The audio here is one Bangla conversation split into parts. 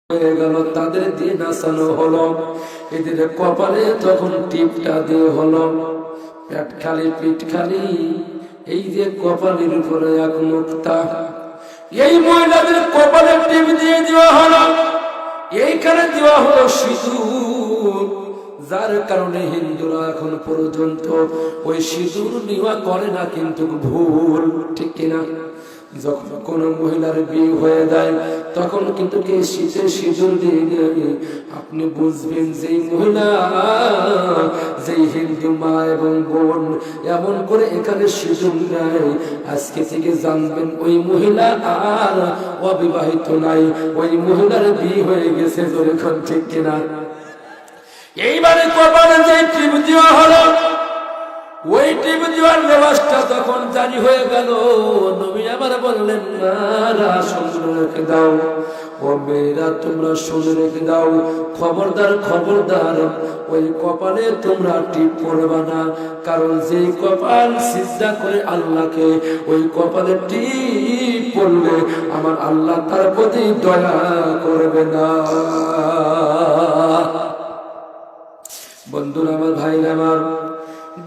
হয়ে গেল, তাদের দিয়ে নাচানো হলো, এদের কপালে তখন টিপটা দিয়ে হলো, পেট খালি পিঠ খালি, এই যে কপালের উপরে এক মুক্তা, এই মহিলাদের কপালে টিপ দিয়ে দেওয়া হলো, এইখানে দেওয়া হলো সিঁদুর, যার কারণে হিন্দুরা এখন পর্যন্ত ওই সিঁদুর নেওয়া করে না, কিন্তু ভুল, ঠিক কিনা? যখন কোন মহিলার বিয়ে হয়ে যায় তখন কিন্তু কে শীতে সিঁদুর দিয়ে দেয়, আপনি বুঝবেন যেই মহিলা, যেই হিন্দু মা এবং বোন এমন করে এখানে সিঁদুর নেয়, আজকে থেকে জানবেন ওই মহিলা আর অবিবাহিত নাই, ওই মহিলার বিয়ে হয়ে গেছে, যখন, ঠিক কিনা? এইবারে কপালে যে টিপ দেওয়া হলো, ওই টিপ দেওয়ার ব্যবস্থা তখন জারি হয়ে গেল, নবী আবার বললেন, না শুনে রেখে দাও, ও মেয়েরা তোমরা শুনে রেখে দাও, খবরদার খবরদার, ওই কপালে তোমরা টিপ পরবে না, কারণ যেই কপাল সিজদা করে আল্লাহকে, ওই কপালে টিপ পড়লে আমার আল্লাহ তার প্রতি দয়া করবে না। বন্ধুরা আমার, ভাইরা আমার,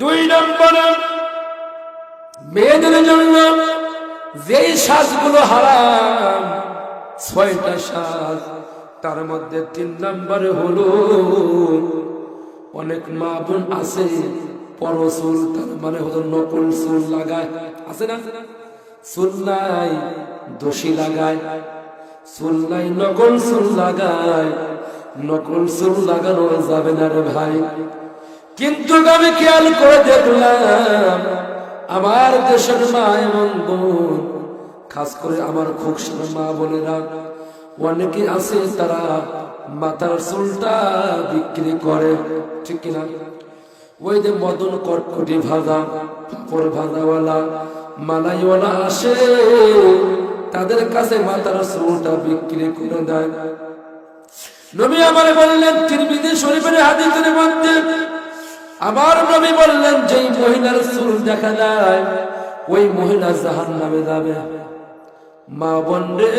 2 নম্বরে মেয়েদের জন্য যেই সাজগুলো হারাম, 6টা সাজ, তার মধ্যে 3 নম্বরে হলো, অনেক মা বোন আছে পরচুল, তার মানে হলো নকল চুল লাগায়, আছে না? চুল নাই দোষী লাগায়, চুল নাই নকল চুল লাগায়, নকল চুল লাগানো যাবে না রে ভাই। কিন্তু আমি খেয়াল করে দেখলাম আমার দেশের মা এবং বোন, খাস করে আমার খুকসার মা বোনেরা, অনেকে আছে তারা মাথার চুলটা বিক্রি করে, ঠিক কিনা? ওই যে মদন কটকটি ভাজা, পাপড় ভাজাওয়ালা, মালাইওয়ালা আসে, তাদের কাছে মাথার চুলটা বিক্রি করে দেয়। নবী আমারে বললেন, তিরমিজি শরীফের হাদিসের মধ্যে আমার নবী বললেন, যেই মহিলার চুল দেখা যায় ওই মহিলা জাহান্নামে যাবে। মা বোন রে,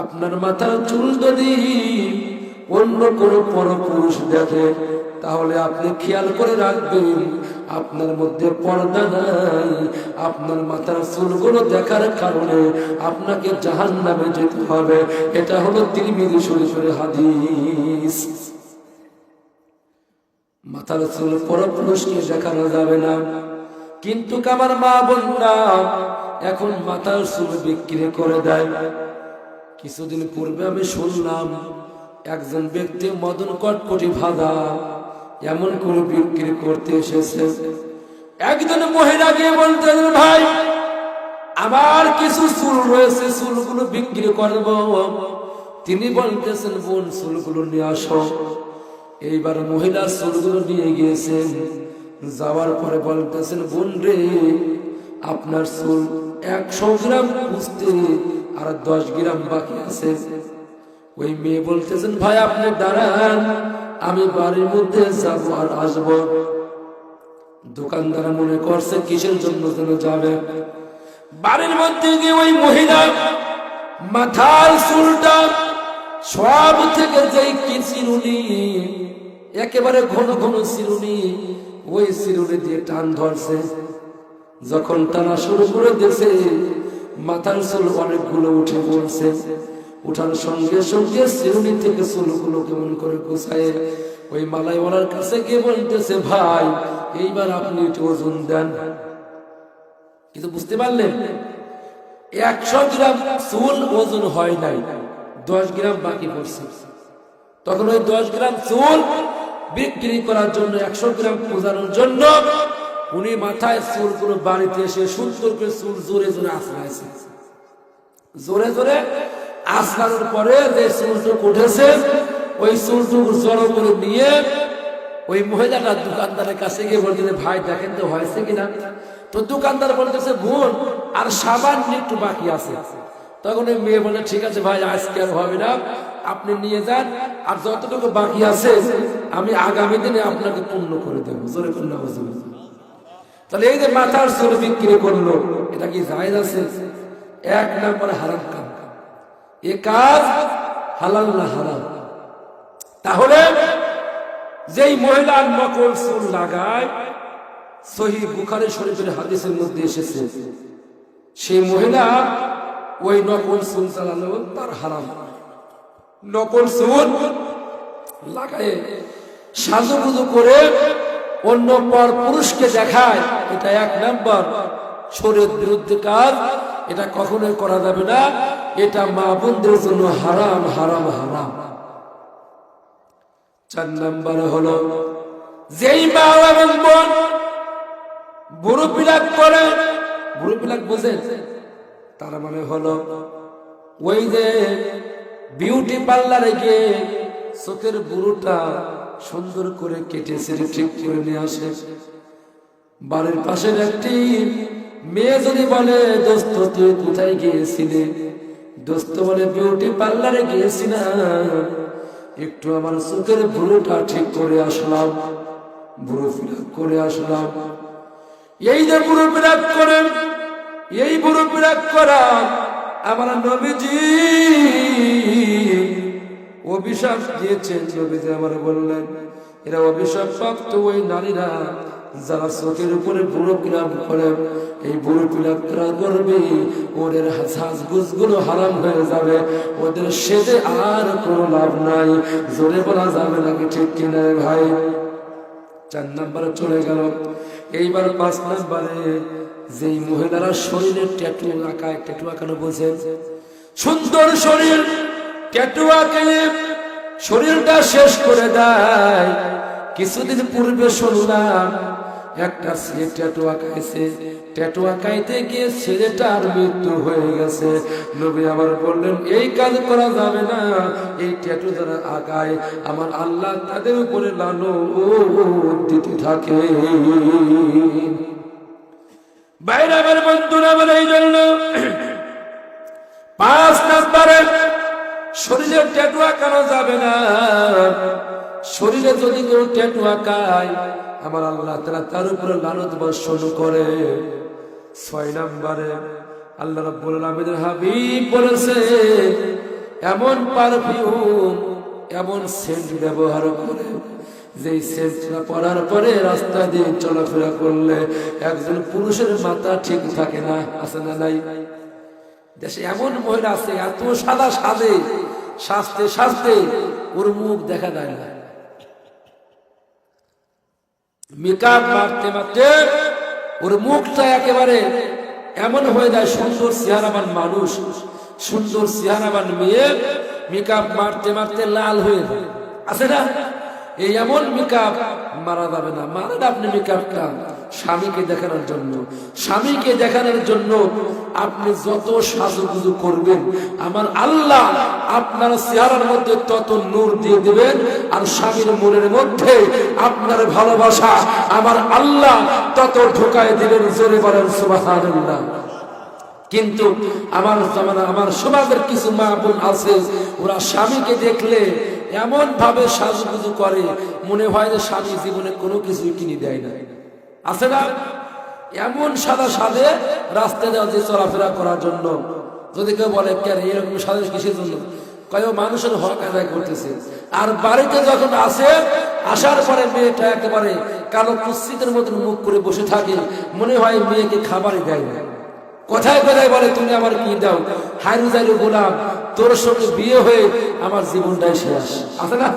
আপনার মাথার চুল যদি অন্য কোনো পরপুরুষ দেখে, তাহলে আপনি খেয়াল করে রাখবেন আপনার মধ্যে পর্দা নাই, আপনার মাথার চুলগুলো দেখার কারণে আপনাকে জাহান্নামে যেতে হবে। এটা হলো তিরমিজি শরীফের হাদিস। মাথার চুল পরপুরুষকে দেখানো যাবে না, কিন্তু আমার মা বোনরা এখন মাথার চুল বিক্রি করে দেয়। কিছুদিন পূর্বে আমি শুনলাম একজন ব্যক্তি মদন কটকটি ভাজা এমন করে বিক্রি করতে এসেছে। একজন মহিলা গিয়ে বলতেন, ভাই আমার কিছু চুল রয়েছে, চুলগুলো বিক্রি করব। তিনি বলতেছেন, বোন চুলগুলো নিয়ে আসো। এইবার মহিলার চুলগুলো নিয়ে গিয়েছেন, যাওয়ার পরে বলতেছেন, বোন রে, আপনার চুল 100 গ্রাম বুঝতে আর 10 গ্রাম বাকি আছে। ওই মেয়ে বলতেছেন, ভাই আপনি দাঁড়ান, আমি বাড়ির মধ্যে যাব আর আসবো। দোকানদার মনে করছে কিসের জন্য যেন যাবে। বাড়ির মধ্যে গিয়ে ওই মহিলা মাথার চুলটা সব থেকে যেই কি চিরুনি, একেবারে ঘন ঘন চিরুনি, ওই চিরুনি দিয়ে টান ধরছে। যখন টানা শুরু করে দিয়েছে, মাথার চুল অনেকগুলো উঠে পড়ছে। উঠার সঙ্গে সঙ্গে চিরুনি থেকে চুলগুলো কেমন করে গুছায় ওই মালাইওয়ালার কাছে গিয়ে বলতেছে, ভাই এইবার আপনি একটু ওজন দেন। কিন্তু বুঝতে পারলেন 100 গ্রাম চুল ওজন হয় নাই, 10 গ্রাম বাকি পড়ছে। তখন ওই 10 গ্রাম চুল বিক্রি করার জন্য, 100 গ্রাম পূজানোর জন্য উনি মাথায় চুলগুলো বাড়িতে এসে সুন্দর করে চুল জোরে জোরে আঁচড়াইছে। জোরে জোরে আঁচড়ানোর পরে যে চুলটুক উঠেছে, ওই চুলটুক জড়ো করে নিয়ে ওই মহিলাটা দোকানদারের কাছে গিয়ে বলতেছে, ভাই দেখেন তো হয়েছে কিনা। তো দোকানদার বলতেছে, বোন আর সামান্য একটু বাকি আছে। তখন ওই মেয়ে বলে, ঠিক আছে ভাই, আজকে আর হবে না, আপনি নিয়ে যান, আর যতটুকু বাকি আছে আমি আগামী দিনে আপনাকে পূর্ণ করে দেবো। জোরে করে নাও। তাহলে এই যে মাথার চুল বিক্রি করলো, এটা কি জায়েজ আছে? 1 নম্বর হারাম কাম। এ কাজ হালাল না হারাম? তাহলে যেই মহিলা নকল চুল লাগায়, সহিহ বুখারী শরীফের হাদিসের মধ্যে এসেছে, সেই মহিলা ওই নকল চুল চালানো তার হারাম। নকল চুল লাগায় সাজুগুজু করে অন্য পর পুরুষকে দেখায়, এটা 1 নম্বর শরীয়ত বিরুদ্ধে কাজ। এটা কখনোই করা যাবে না। এটা মা বোনদের জন্য হারাম হারাম হারাম। 4 নম্বর হলো যেই মা এবং বোন বুড়ো বিলাপ করে, বুড়ো বিলাপ বোঝেন, তার মানে হলো ওই যে বিউটি পার্লারে গিয়ে চোখের বুড়োটা সুন্দর করে কেটে সেরে ঠিক করে নিয়ে আসে। বাড়ির পাশের একটি মেয়ে যদি বলে, দোস্ত তুই কোথায় গিয়েছিলে? দোস্ত বলে, বিউটি পার্লারে গিয়েছি না, একটু আমার চোখের বুড়োটা ঠিক করে আসলাম, বুড়ো ফিলাপ করে আসলাম। এই যে বুড়ো ফিলাপ করে, এই বুড়ো ফিলাপ করা আমার নবীজি অভিশাপ দিয়েছেন। নবীজি আমার বললেন, এরা অভিশাপ প্রাপ্ত ওই নারীরা যারা চোখের উপরে বুড়ো ফিলাপ করে। এই বুড়ো ফিলাপ করা করবে, ওদের সাজগুজগুলো হারাম হয়ে যাবে, ওদের সেজে আর কোনো লাভ নাই। জোরে বলা যাবে নাকি ঠিক কিনা ভাই? 4 নম্বরে চলে গেল। এইবার 5 নম্বরে যেই মহিলারা শরীরে ট্যাটু আঁকায়, ট্যাটু আঁকানো বোঝেন, সুন্দর শরীর ট্যাটু আঁকে শরীরটা শেষ করে দেয়। কিছুদিন পূর্বে শুনলাম একটা ছেলে ট্যাটু আঁকাইছে, ট্যাটু আঁকাইতে গিয়ে ছেলেটার মৃত্যু হয়ে গেছে। নবী আমার বললেন, এই কাজ করা যাবে না। এই ট্যাটু যারা আঁকায়, আমার আল্লাহ তাদের উপরে লানত দিতে থাকে। বাইরে আমার বন্ধুরা, আমার এই জন্য 5 নম্বরে শরীরে ট্যাটু আঁকানো যাবে না। শরীরে যদি কেউ ট্যাটু আঁকায়, আমার আল্লাহ তাআলা তার উপরে লানত বর্ষণ করে। 6 নম্বরে আল্লাহ রাব্বুল আলামিনের হাবিব বলেছে, এমন পারফিউম, এমন সেন্ট ব্যবহার করে, যেই সেন্টটা পরার পরে রাস্তা দিয়ে চলাফেরা করলে একজন পুরুষের মাথা ঠিক থাকে না। আছে না নাই? দেশে এমন মহিলা আছে, এত সাদা সাজে, সাজতে সাজতে ওর মুখ দেখা যায় না। মেকআপ মারতে মারতে ওর মুখটা একেবারে এমন হয়ে যায়, সুন্দর চেহারাবান মানুষ, সুন্দর চেহারাবান মেয়ে মেকআপ মারতে মারতে লাল হয়ে যায়। আছে না? এই এমন মেকআপ মারা যাবে না। মারেন আপনি মেকআপটা স্বামীকে দেখানোর জন্য। স্বামীকে দেখানোর জন্য আপনি যত সাজুগুজু করবেন, আমার আল্লাহ আপনার চেহারার মধ্যে তত নূর দিয়ে দিবেন। আর স্বামীর মনের মধ্যে আপনার ভালোবাসা আমার আল্লাহ তত ঢুকায় দিবেন। জোরে বলেন সুবহানাল্লাহ। কিন্তু আমার সমাজের কিছু মা বোন আছে, ওরা স্বামীকে দেখলে এমন ভাবে সাজুগুজু করে, মনে হয় যে স্বামী জীবনে কোনো কিছুই কিনে দেয় না। আছে না? এমন সাদা সাদে রাস্তায় যে চলাফেরা করার জন্য। যদি কেউ বলে, কেন এরকম সাদা কিসের জন্য? কয় মানুষের হক আদায় করতেছে। আর বাড়িতে যখন আসে, আসার পরে মেয়েটা একেবারে কালো কুৎসিতের মতন মুখ করে বসে থাকে, মনে হয় মেয়েকে খাবারই দেয় না। কথায় কথায় বলে, তুমি আমার কি দাও? হাইরু জাইরু গোলাম, তোর সঙ্গে বিয়ে হয়ে আমার জীবনটাই শেষ। আছে না?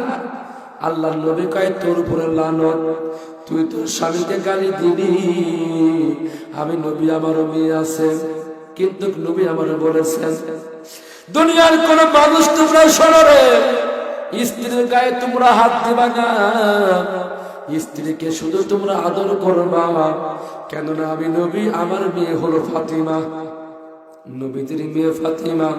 আল্লাহর নবী কয়, তোর উপরে লানত, তুই তোর স্বামীকে গালি দিলি। আমি নবী, আমারও মেয়ে আছে, কিন্তু নবী আমার বলেছেন, দুনিয়ার কোন মানুষ তোমরা শোনো রে, স্ত্রীর গায়ে তোমরা হাত দিবা না, স্ত্রীকে শুধু তোমরা আদর করবা। কেননা আমি নবী, আমার মেয়ে হলো ফাতিমা, নবীদের মেয়ে ফাতিমা।